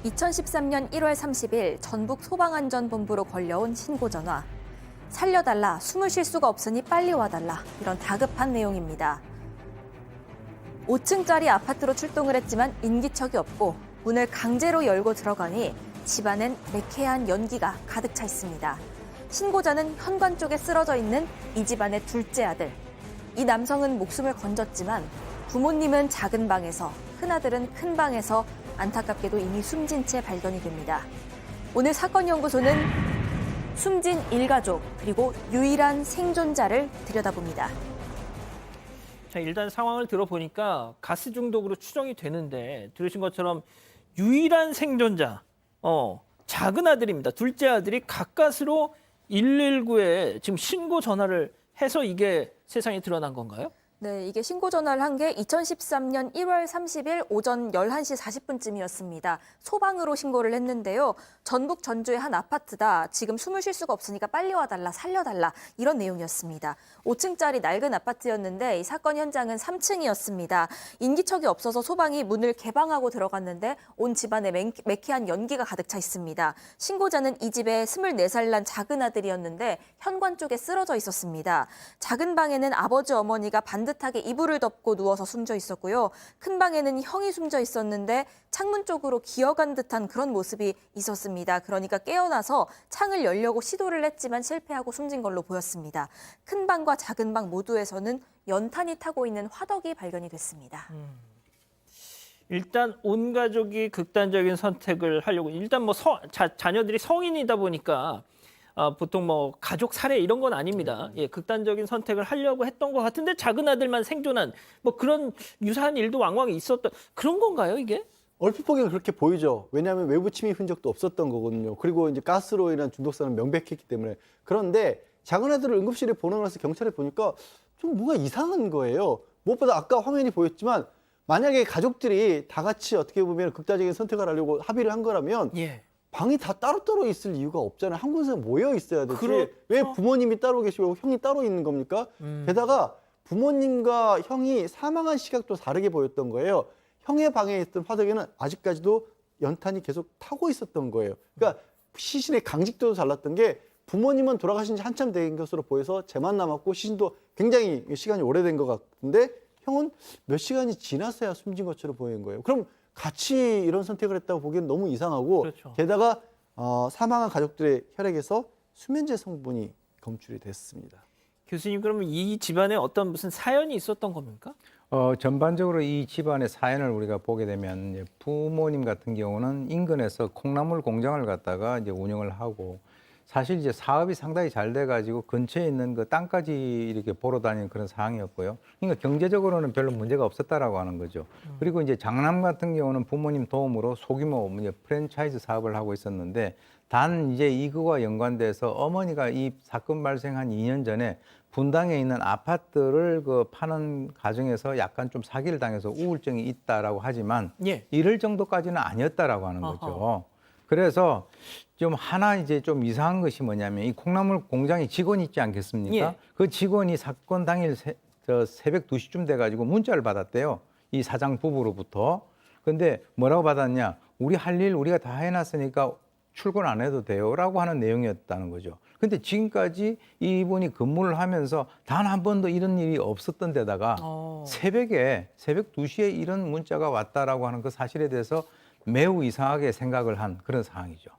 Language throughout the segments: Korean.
2013년 1월 30일 전북 소방안전본부로 걸려온 신고전화. 살려달라, 숨을 쉴 수가 없으니 빨리 와달라. 이런 다급한 내용입니다. 5층짜리 아파트로 출동을 했지만 인기척이 없고 문을 강제로 열고 들어가니 집안엔 매캐한 연기가 가득 차 있습니다. 신고자는 현관 쪽에 쓰러져 있는 이 집안의 둘째 아들. 이 남성은 목숨을 건졌지만 부모님은 작은 방에서, 큰아들은 큰 방에서 안타깝게도 이미 숨진 채 발견이 됩니다. 오늘 사건연구소는 숨진 일가족 그리고 유일한 생존자를 들여다봅니다. 자, 일단 상황을 들어보니까 가스 중독으로 추정이 되는데 들으신 것처럼 유일한 생존자, 작은 아들입니다. 둘째 아들이 가까스로 119에 지금 신고 전화를 해서 이게 세상에 드러난 건가요? 네, 이게 신고 전화를 한 게 2013년 1월 30일 오전 11시 40분쯤이었습니다. 소방으로 신고를 했는데요. 전북 전주의 한 아파트다. 지금 숨을 쉴 수가 없으니까 빨리 와달라, 살려달라. 이런 내용이었습니다. 5층짜리 낡은 아파트였는데 이 사건 현장은 3층이었습니다. 인기척이 없어서 소방이 문을 개방하고 들어갔는데 온 집안에 매캐한 연기가 가득 차 있습니다. 신고자는 이 집에 24살 난 작은 아들이었는데 현관 쪽에 쓰러져 있었습니다. 작은 방에는 아버지 어머니가 반듯하게 이불을 덮고 누워서 숨져 있었고요. 큰 방에는 형이 숨져 있었는데 창문 쪽으로 기어간 듯한 그런 모습이 있었습니다. 그러니까 깨어나서 창을 열려고 시도를 했지만 실패하고 숨진 걸로 보였습니다. 큰 방과 작은 방 모두에서는 연탄이 타고 있는 화덕이 발견이 됐습니다. 일단 온 가족이 극단적인 선택을 하려고 일단 뭐 자녀들이 성인이다 보니까 보통 뭐 가족 살해 이런 건 아닙니다. 예, 극단적인 선택을 하려고 했던 것 같은데 작은 아들만 생존한 뭐 그런 유사한 일도 왕왕 있었던 그런 건가요, 이게? 얼핏 보기엔 그렇게 보이죠. 왜냐하면 외부 침입 흔적도 없었던 거거든요. 그리고 이제 가스로 인한 중독사는 명백했기 때문에. 그런데 작은 아들을 응급실에 보내서 경찰에 보니까 좀 뭔가 이상한 거예요. 무엇보다 아까 화면이 보였지만 만약에 가족들이 다 같이 어떻게 보면 극단적인 선택을 하려고 합의를 한 거라면 예. 방이 다 따로따로 있을 이유가 없잖아요. 한 곳에 모여 있어야 되지. 그렇죠. 왜 부모님이 따로 계시고 형이 따로 있는 겁니까? 게다가 부모님과 형이 사망한 시각도 다르게 보였던 거예요. 형의 방에 있던 화덕에는 아직까지도 연탄이 계속 타고 있었던 거예요. 그러니까 시신의 강직도도 달랐던 게 부모님은 돌아가신 지 한참 된 것으로 보여서 재만 남았고 시신도 굉장히 시간이 오래된 것 같은데 형은 몇 시간이 지나서야 숨진 것처럼 보이는 거예요. 그럼 같이 이런 선택을 했다고 보기엔 너무 이상하고 그렇죠. 게다가 사망한 가족들의 혈액에서 수면제 성분이 검출이 됐습니다. 교수님 그러면 이 집안에 어떤 무슨 사연이 있었던 겁니까? 전반적으로 이 집안의 사연을 우리가 보게 되면 이제 부모님 같은 경우는 인근에서 콩나물 공장을 갖다가 이제 운영을 하고 사실 이제 사업이 상당히 잘 돼가지고 근처에 있는 그 땅까지 이렇게 보러 다니는 그런 상황이었고요. 그러니까 경제적으로는 별로 문제가 없었다라고 하는 거죠. 그리고 이제 장남 같은 경우는 부모님 도움으로 소규모 이제 프랜차이즈 사업을 하고 있었는데 단 이제 이거와 연관돼서 어머니가 이 사건 발생한 2년 전에 분당에 있는 아파트를 그 파는 과정에서 약간 좀 사기를 당해서 우울증이 있다라고 하지만 예. 이럴 정도까지는 아니었다라고 하는 거죠. 그래서 좀 하나 이제 좀 이상한 것이 뭐냐면 이 콩나물 공장에 직원이 있지 않겠습니까? 예. 그 직원이 사건 당일 새벽 2시쯤 돼가지고 문자를 받았대요. 이 사장 부부로부터. 근데 뭐라고 받았냐? 우리 할 일 우리가 다 해놨으니까 출근 안 해도 돼요라고 하는 내용이었다는 거죠. 근데 지금까지 이분이 근무를 하면서 단 한 번도 이런 일이 없었던 데다가 새벽 2시에 이런 문자가 왔다라고 하는 그 사실에 대해서 매우 이상하게 생각을 한 그런 상황이죠.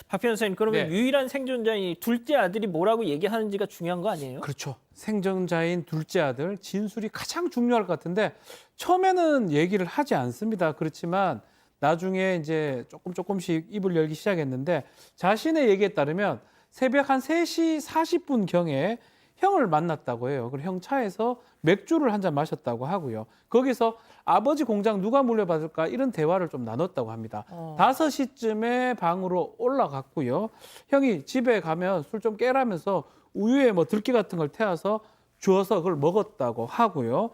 박 변호사님 그러면 네. 유일한 생존자인 둘째 아들이 뭐라고 얘기하는지가 중요한 거 아니에요? 그렇죠. 생존자인 둘째 아들 진술이 가장 중요할 것 같은데 처음에는 얘기를 하지 않습니다. 그렇지만 나중에 이제 조금씩 입을 열기 시작했는데 자신의 얘기에 따르면 새벽 한 3시 40분경에 형을 만났다고 해요. 그리고 형 차에서 맥주를 한 잔 마셨다고 하고요. 거기서 아버지 공장 누가 물려받을까 이런 대화를 좀 나눴다고 합니다. 5시쯤에 방으로 올라갔고요. 형이 집에 가면 술 좀 깨라면서 우유에 뭐 들깨 같은 걸 태워서 주어서 그걸 먹었다고 하고요.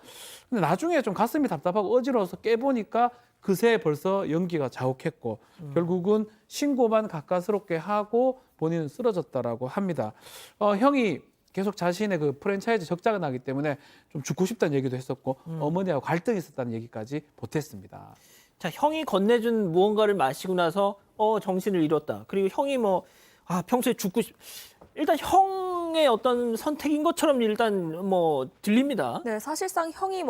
근데 나중에 좀 가슴이 답답하고 어지러워서 깨보니까 그새 벌써 연기가 자욱했고 결국은 신고만 가까스럽게 하고 본인은 쓰러졌다라고 합니다. 형이 계속 자신의 그 프랜차이즈 적자가 나기 때문에 좀 죽고 싶다는 얘기도 했었고 어머니하고 갈등이 있었다는 얘기까지 보탰습니다. 자, 형이 건네준 무언가를 마시고 나서 정신을 잃었다. 그리고 형이 평소에 죽고 일단 형의 어떤 선택인 것처럼 일단 들립니다. 네, 사실상 형이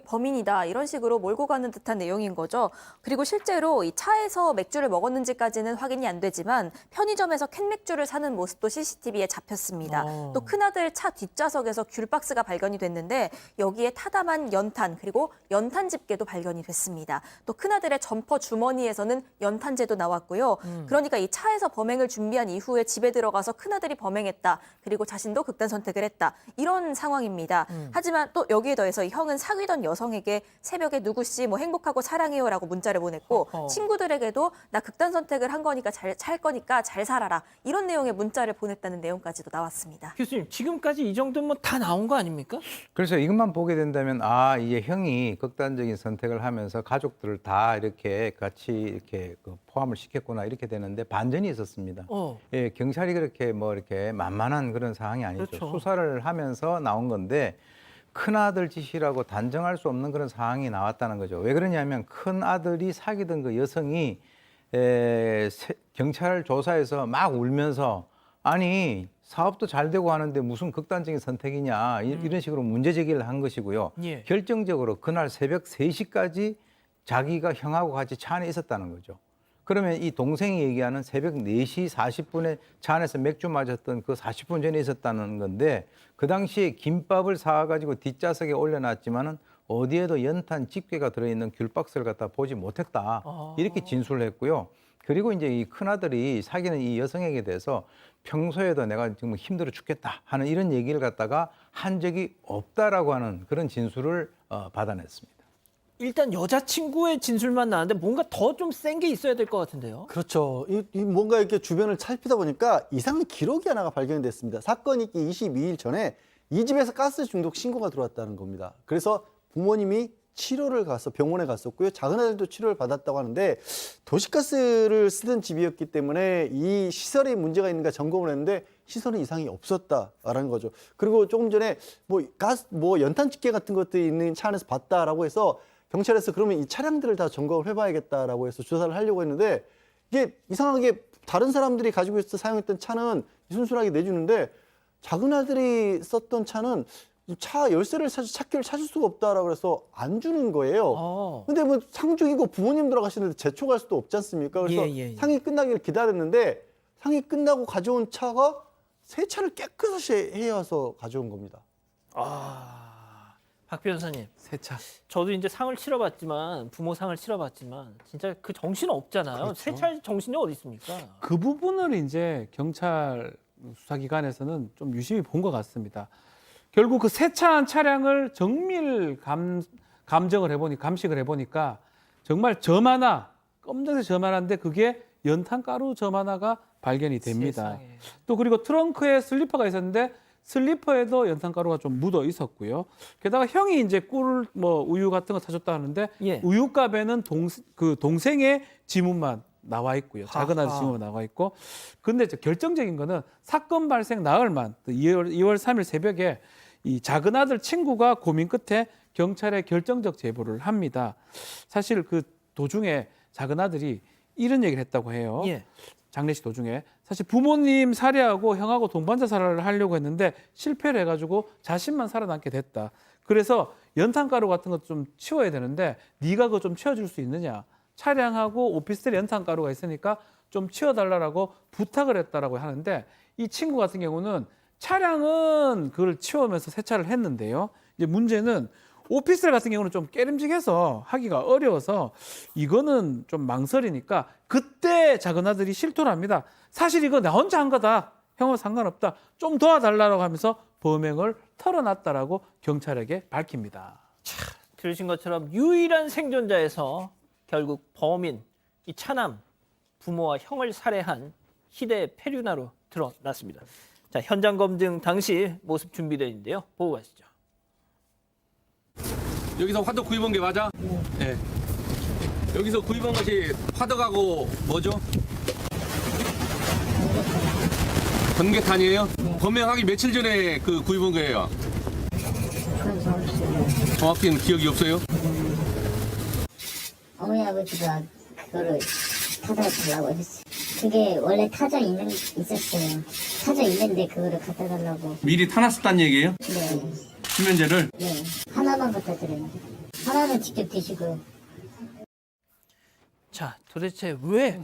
범인이다 이런 식으로 몰고 가는 듯한 내용인 거죠. 그리고 실제로 이 차에서 맥주를 먹었는지까지는 확인이 안 되지만 편의점에서 캔맥주를 사는 모습도 CCTV에 잡혔습니다. 또 큰아들 차 뒷좌석에서 귤박스가 발견이 됐는데 여기에 타담한 연탄 그리고 연탄 집게도 발견이 됐습니다. 또 큰아들의 점퍼 주머니에서는 연탄재도 나왔고요. 그러니까 이 차에서 범행을 준비한 이후에 집에 들어가서 큰아들이 범행했다. 그리고 자신도 극단 선택을 했다. 이런 상황입니다. 하지만 또 여기에 더해서 이 형은 사귀던 여성에게 새벽에 누구씨 행복하고 사랑해요라고 문자를 보냈고 친구들에게도 나 극단 선택을 한 거니까 잘 거니까 잘 살아라. 이런 내용의 문자를 보냈다는 내용까지도 나왔습니다. 교수님, 지금까지 이 정도면 다 나온 거 아닙니까? 그래서 이것만 보게 된다면 이제 형이 극단적인 선택을 하면서 가족들을 다 이렇게 같이 이렇게 포함을 시켰구나 이렇게 되는데 반전이 있었습니다. 예, 경찰이 그렇게 이렇게 만만한 그런 상황이 아니죠. 그렇죠. 수사를 하면서 나온 건데 큰아들 짓이라고 단정할 수 없는 그런 상황이 나왔다는 거죠. 왜 그러냐면 큰아들이 사귀던 그 여성이 경찰 조사에서 막 울면서 아니 사업도 잘 되고 하는데 무슨 극단적인 선택이냐 이런 식으로 문제 제기를 한 것이고요. 예. 결정적으로 그날 새벽 3시까지 자기가 형하고 같이 차 안에 있었다는 거죠. 그러면 이 동생이 얘기하는 새벽 4시 40분에 차 안에서 맥주 마셨던 그 40분 전에 있었다는 건데 그 당시에 김밥을 사가지고 뒷좌석에 올려놨지만은 어디에도 연탄 집게가 들어있는 귤박스를 갖다 보지 못했다. 이렇게 진술을 했고요. 그리고 이제 이 큰아들이 사귀는 이 여성에게 대해서 평소에도 내가 지금 힘들어 죽겠다 하는 이런 얘기를 갖다가 한 적이 없다라고 하는 그런 진술을 받아냈습니다. 일단 여자친구의 진술만 나왔는데 뭔가 더 좀 센 게 있어야 될 것 같은데요. 그렇죠. 뭔가 이렇게 주변을 살피다 보니까 이상한 기록이 하나가 발견이 됐습니다. 사건이 있기 22일 전에 이 집에서 가스 중독 신고가 들어왔다는 겁니다. 그래서 부모님이 치료를 가서 병원에 갔었고요. 작은 아들도 치료를 받았다고 하는데 도시가스를 쓰던 집이었기 때문에 이 시설에 문제가 있는가 점검을 했는데 시설은 이상이 없었다라는 거죠. 그리고 조금 전에 연탄 집게 같은 것들이 있는 차 안에서 봤다라고 해서 경찰에서 그러면 이 차량들을 다 점검을 해봐야겠다라고 해서 조사를 하려고 했는데 이게 이상하게 다른 사람들이 가지고 있어 사용했던 차는 순순하게 내주는데 작은 아들이 썼던 차는 차 열쇠를 찾기를 찾을 수가 없다라고 해서 안 주는 거예요. 근데 상중이고 부모님 돌아가시는데 재촉할 수도 없지 않습니까? 그래서 예. 상이 끝나기를 기다렸는데 상이 끝나고 가져온 차가 세차를 깨끗이 해와서 가져온 겁니다. 박 변호사님, 세차. 저도 이제 상을 치러봤지만 부모 상을 치러봤지만 진짜 그 정신 없잖아요. 그렇죠. 세차할 정신이 어디 있습니까? 그 부분을 이제 경찰 수사기관에서는 좀 유심히 본 것 같습니다. 결국 그 세차한 차량을 정밀 감식을 해보니까 정말 점 하나, 검정색 점 하나인데 그게 연탄가루 점 하나가 발견이 됩니다. 세상에. 또 그리고 트렁크에 슬리퍼가 있었는데 슬리퍼에도 연탄가루가 좀 묻어 있었고요. 게다가 형이 이제 우유 같은 거 사줬다 하는데 예. 우유값에는 동생의 지문만 나와 있고요. 작은 아들 지문만 나와 있고. 근데 이제 결정적인 거는 사건 발생 나흘 만 2월 3일 새벽에 이 작은 아들 친구가 고민 끝에 경찰에 결정적 제보를 합니다. 사실 그 도중에 작은 아들이 이런 얘기를 했다고 해요. 예. 장례식 도중에 사실 부모님 살해하고 형하고 동반자 살해를 하려고 했는데 실패를 해가지고 자신만 살아남게 됐다. 그래서 연탄가루 같은 것도 좀 치워야 되는데 네가 그거 좀 치워줄 수 있느냐. 차량하고 오피스텔에 연탄가루가 있으니까 좀 치워달라고 부탁을 했다라고 하는데 이 친구 같은 경우는 차량은 그걸 치우면서 세차를 했는데요. 이제 문제는 오피스텔 같은 경우는 좀 깨름직해서 하기가 어려워서 이거는 좀 망설이니까 그때 작은 아들이 실토를 합니다. 사실 이거 나 혼자 한 거다. 형은 상관없다. 좀 도와달라고 하면서 범행을 털어놨다라고 경찰에게 밝힙니다. 들으신 것처럼 유일한 생존자에서 결국 범인, 이 차남, 부모와 형을 살해한 희대의 페류나로 드러났습니다. 자, 현장 검증 당시 모습 준비되어 있는데요. 보고 가시죠. 여기서 화덕 구입한 게 맞아? 네. 여기서 구입한 것이 화덕하고 뭐죠? 번개탄이에요? 범행하기 며칠 전에 그 구입한 거예요? 정확히는 기억이 없어요? 어머니 아버지가 저를 타자 달라고 했어요. 그게 원래 타자 있었어요. 타자 있는데 그거를 갖다 달라고. 미리 타놨었단 얘기예요? 네, 수면제를? 네. 하나만 갖다 드려요. 하나는 직접 드시고요. 자, 도대체 왜?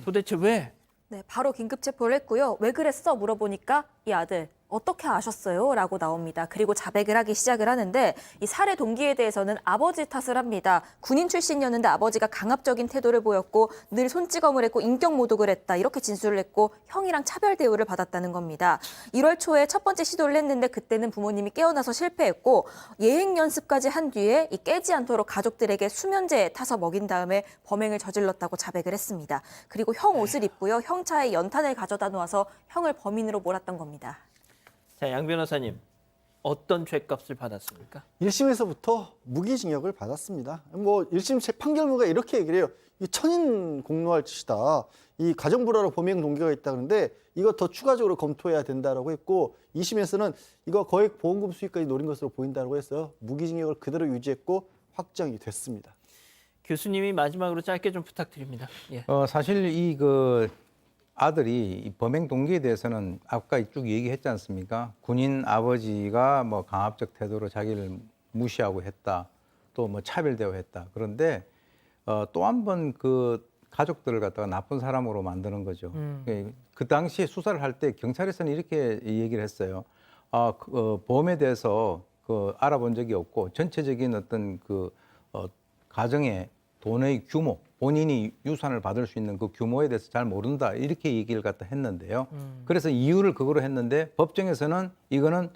네, 바로 긴급 체포를 했고요. 왜 그랬어? 물어보니까 이 아들 어떻게 아셨어요? 라고 나옵니다. 그리고 자백을 하기 시작을 하는데 이 살해 동기에 대해서는 아버지 탓을 합니다. 군인 출신이었는데 아버지가 강압적인 태도를 보였고 늘 손찌검을 했고 인격 모독을 했다. 이렇게 진술을 했고 형이랑 차별 대우를 받았다는 겁니다. 1월 초에 첫 번째 시도를 했는데 그때는 부모님이 깨어나서 실패했고 예행 연습까지 한 뒤에 이 깨지 않도록 가족들에게 수면제 타서 먹인 다음에 범행을 저질렀다고 자백을 했습니다. 그리고 형 옷을 입고요. 형 차에 연탄을 가져다 놓아서 형을 범인으로 몰았던 겁니다. 자, 양 변호사님, 어떤 죄값을 받았습니까? 1심에서부터 무기징역을 받았습니다. 뭐 1심 판결문가 이렇게 얘기를 해요. 이 천인 공노할 짓이다. 이 가정불화로 범행 동기가 있다 그런데 이거 더 추가적으로 검토해야 된다라고 했고 2심에서는 이거 거액 보험금 수익까지 노린 것으로 보인다고 해서 무기징역을 그대로 유지했고 확정이 됐습니다. 교수님이 마지막으로 짧게 좀 부탁드립니다. 예. 사실 아들이 이 범행 동기에 대해서는 아까 쭉 얘기했지 않습니까? 군인 아버지가 뭐 강압적 태도로 자기를 무시하고 했다. 또 뭐 차별 대우했다. 그런데 또 한 번 그 가족들을 갖다가 나쁜 사람으로 만드는 거죠. 그 당시에 수사를 할 때 경찰에서는 이렇게 얘기를 했어요. 보험에 대해서 알아본 적이 없고 전체적인 어떤 가정의 돈의 규모, 본인이 유산을 받을 수 있는 그 규모에 대해서 잘 모른다 이렇게 얘기를 갖다 했는데요. 그래서 이유를 그거로 했는데 법정에서는 이거는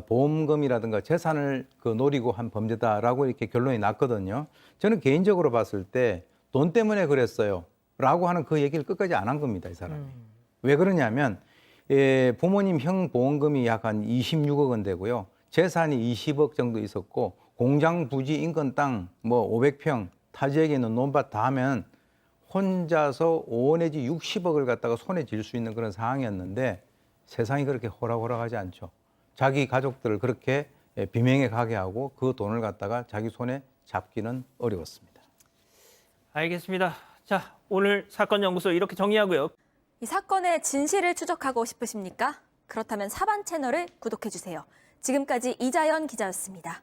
보험금이라든가 재산을 노리고 한 범죄다라고 이렇게 결론이 났거든요. 저는 개인적으로 봤을 때 돈 때문에 그랬어요 라고 하는 그 얘기를 끝까지 안 한 겁니다, 이 사람이. 왜 그러냐면 부모님 형 보험금이 약 한 26억 원 되고요. 재산이 20억 정도 있었고 공장, 부지, 인근 땅, 뭐 500평, 타지에게 있는 논밭 다 하면 혼자서 5 내지 60억을 갖다가 손에 쥘 수 있는 그런 상황이었는데 세상이 그렇게 호락호락하지 않죠. 자기 가족들을 그렇게 비명에 가게 하고 그 돈을 갖다가 자기 손에 잡기는 어려웠습니다. 알겠습니다. 자, 오늘 사건 연구소 이렇게 정리하고요. 이 사건의 진실을 추적하고 싶으십니까? 그렇다면 사반 채널을 구독해 주세요. 지금까지 이자연 기자였습니다.